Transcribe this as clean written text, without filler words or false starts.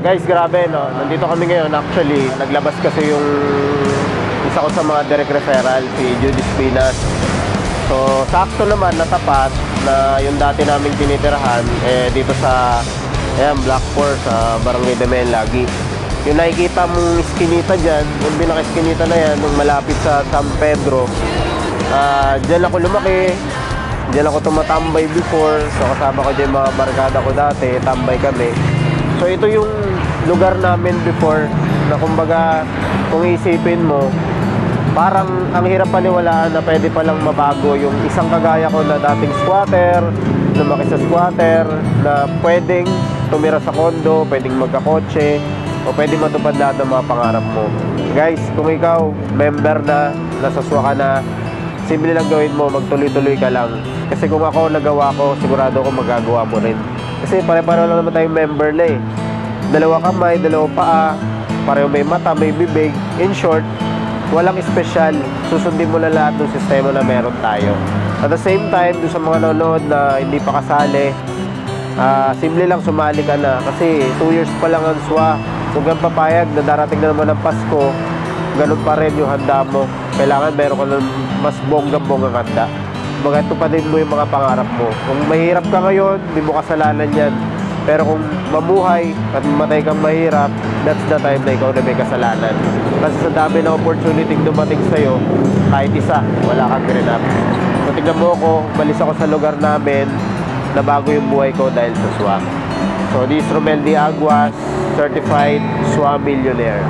Guys, grabe, no? Nandito kami ngayon. Actually, naglabas kasi yung isa ko sa mga direct referral, si Judy Spinas. So, sakto naman, natapat na yung dati naming tinitirahan dito sa Black 4 sa Barangay Damen lagi. Yung nakikita mong iskinita dyan, yung pinaka-iskinita na yan, yung malapit sa San Pedro, dyan ako lumaki, dyan ako tumatambay before. So, kasama ko dyan mga barkada ko dati, tambay kami. So ito yung lugar namin before na kumbaga kung isipin mo parang ang hirap paniwalaan na pwede palang mabago yung isang kagaya ko na dating squatter, lumaki sa squatter, na pwedeng tumira sa kondo, pwedeng magkakotse o pwedeng matupad lahat ng mga pangarap mo. Guys, kung ikaw member na, nasaswa ka na, simple lang gawin mo, magtuloy-tuloy ka lang. Kasi kung ako nagawa ko, sigurado ko magagawa mo rin. Kasi pare-pareho lang naman tayong member na eh. Dalawa kamay, dalawa paa, pareho may mata, may bibig. In short, walang espesyal. Susundin mo na lahat ng sistema na meron tayo. At the same time, doon sa mga nanonood na hindi pa kasali, simple lang sumali ka na. Kasi 2 years pa lang ang SWA. Kung kang papayag na darating na naman ang Pasko, ganun pa rin yung handa mo. Kailangan meron ka ng mas bonggang-bonggang handa. Magato pa din mo yung mga pangarap mo. Kung mahirap ka ngayon, hindi mo kasalanan yan. Pero kung mamuhay at mamatay kang mahirap, that's the time na ikaw na may kasalanan. Kasi sa dami na opportunity dumating sa'yo, kahit isa, wala kang grinap. So tignan mo ako, balis ako sa lugar namin, na bago yung buhay ko dahil sa SWA. So this is Romel D. Aguas, Certified SWA Millionaire.